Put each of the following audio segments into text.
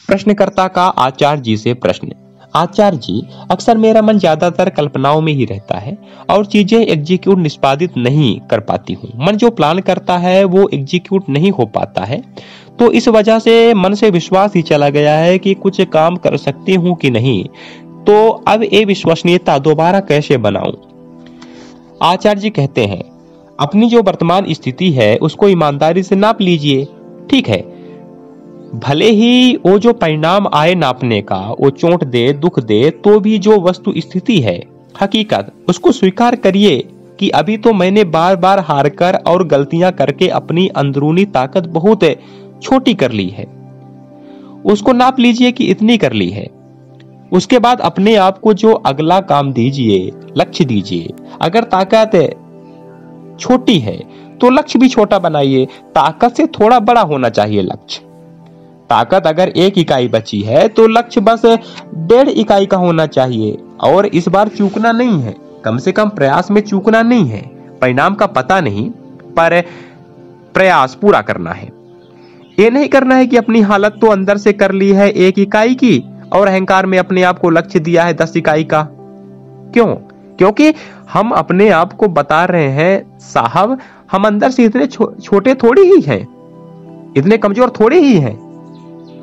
प्रश्नकर्ता का आचार्य जी से प्रश्न। आचार्य जी, अक्सर मेरा मन ज्यादातर कल्पनाओं में ही रहता है और चीजें एग्जीक्यूट निष्पादित नहीं कर पाती हूँ। मन जो प्लान करता है वो एग्जीक्यूट नहीं हो पाता है, तो इस वजह से मन से विश्वास ही चला गया है कि कुछ काम कर सकती हूँ कि नहीं। तो अब ये विश्वसनीयता दोबारा कैसे बनाऊं? आचार्य जी कहते हैं, अपनी जो वर्तमान स्थिति है उसको ईमानदारी से नाप लीजिए। ठीक है, भले ही वो जो परिणाम आए नापने का वो चोट दे, दुख दे, तो भी जो वस्तु स्थिति है, हकीकत, उसको स्वीकार करिए कि अभी तो मैंने बार बार हार कर और गलतियां करके अपनी अंदरूनी ताकत बहुत छोटी कर ली है। उसको नाप लीजिए कि इतनी कर ली है। उसके बाद अपने आप को जो अगला काम दीजिए, लक्ष्य दीजिए। अगर ताकत छोटी है तो लक्ष्य भी छोटा बनाइए। ताकत से थोड़ा बड़ा होना चाहिए लक्ष्य। ताकत अगर 1 इकाई बची है तो लक्ष्य बस 1.5 इकाई का होना चाहिए। और इस बार चूकना नहीं है, कम से कम प्रयास में चूकना नहीं है। परिणाम का पता नहीं, पर प्रयास पूरा करना है। ये नहीं करना है कि अपनी हालत तो अंदर से कर ली है 1 इकाई की और अहंकार में अपने आप को लक्ष्य दिया है 10 इकाई का। क्यों? क्योंकि हम अपने आप को बता रहे हैं, साहब हम अंदर से इतने छोटे थोड़ी ही हैं, इतने कमजोर थोड़े ही हैं।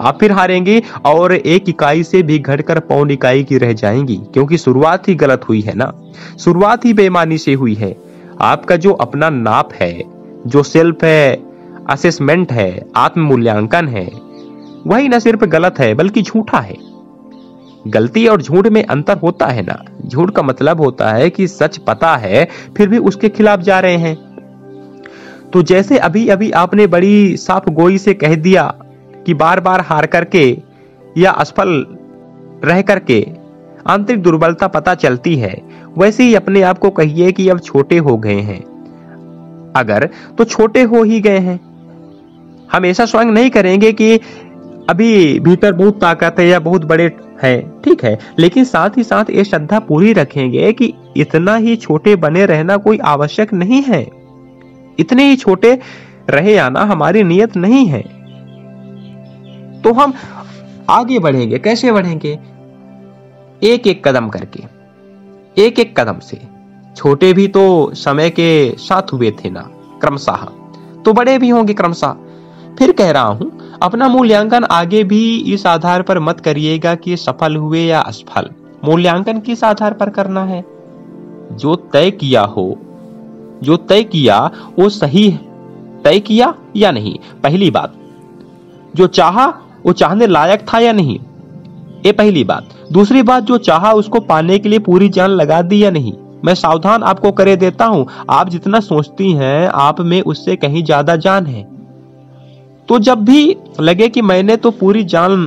आप फिर हारेंगी और 1 इकाई से भी घटकर 1.25 इकाई की रह जाएंगी, क्योंकि शुरुआत ही गलत हुई है ना। शुरुआत ही बेईमानी से हुई है। आपका जो अपना नाप है, जो सेल्फ असेसमेंट है, आत्म मूल्यांकन है, वही न सिर्फ गलत है बल्कि झूठा है। गलती और झूठ में अंतर होता है ना। झूठ का मतलब होता है कि सच पता है फिर भी उसके खिलाफ जा रहे हैं। तो जैसे अभी अभी आपने बड़ी साफ गोई से कह दिया कि बार बार हार करके या असफल रह करके आंतरिक दुर्बलता पता चलती है, वैसे ही अपने आप को कहिए कि अब छोटे हो गए हैं। अगर तो छोटे हो ही गए हैं। हम ऐसा स्वयं नहीं करेंगे कि अभी भीतर बहुत ताकत है या बहुत बड़े है, ठीक है, लेकिन साथ ही साथ ये श्रद्धा पूरी रखेंगे कि इतना ही छोटे बने रहना कोई आवश्यक नहीं है। इतने ही छोटे रहे आना हमारी नियत नहीं है। तो हम आगे बढ़ेंगे। कैसे बढ़ेंगे? एक एक कदम करके, एक एक कदम से। छोटे भी तो समय के साथ हुए थे ना क्रमशः, तो बड़े भी होंगे क्रमशः। फिर कह रहा हूं, अपना मूल्यांकन आगे भी इस आधार पर मत करिएगा कि सफल हुए या असफल। मूल्यांकन किस आधार पर करना है? जो तय किया हो, जो तय किया वो सही तय किया या नहीं, पहली बात। जो चाहा वो चाहने लायक था या नहीं, ये पहली बात। दूसरी बात, जो चाहा उसको पाने के लिए पूरी जान लगा दी या नहीं। मैं सावधान आपको करे देता हूं, आप जितना सोचती हैं आप में उससे कहीं ज्यादा जान है। तो जब भी लगे कि मैंने तो पूरी जान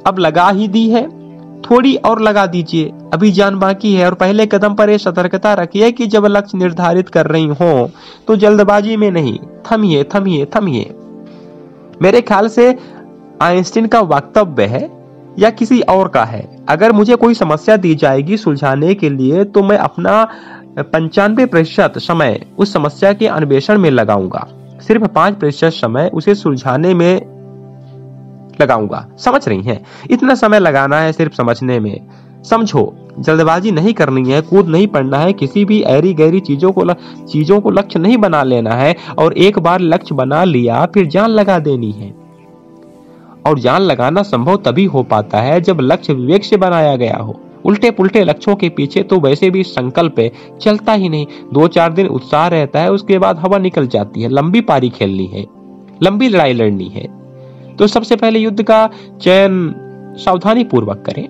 अब लगा ही दी है, थोड़ी और लगा दीजिए, अभी जान बाकी है। और पहले कदम पर यह सतर्कता रखिए कि जब लक्ष्य निर्धारित कर रही हो तो जल्दबाजी में नहीं, थमिए थमिए थमिए। मेरे ख्याल से आइंस्टीन का वक्तव्य है या किसी और का है, अगर मुझे कोई समस्या दी जाएगी सुलझाने के लिए तो मैं अपना 95% समय उस समस्या के अन्वेषण में लगाऊंगा, सिर्फ 5% समय उसे सुलझाने में लगाऊंगा। समझ रही हैं? इतना समय लगाना है सिर्फ समझने में। समझो, जल्दबाजी नहीं करनी है, कूद नहीं पड़ना है, किसी भी ऐरी गैरी चीजों को लक्ष्य नहीं बना लेना है। और एक बार लक्ष्य बना लिया फिर जान लगा देनी है। और जान लगाना संभव तभी हो पाता है जब लक्ष्य विवेक से बनाया गया हो। उल्टे पुल्टे लक्ष्यों के पीछे तो वैसे भी संकल्प चलता ही नहीं। 2-4 दिन उत्साह रहता है, उसके बाद हवा निकल जाती है। लंबी पारी खेलनी है, लंबी लड़ाई लड़नी है, तो सबसे पहले युद्ध का चयन सावधानी पूर्वक करें।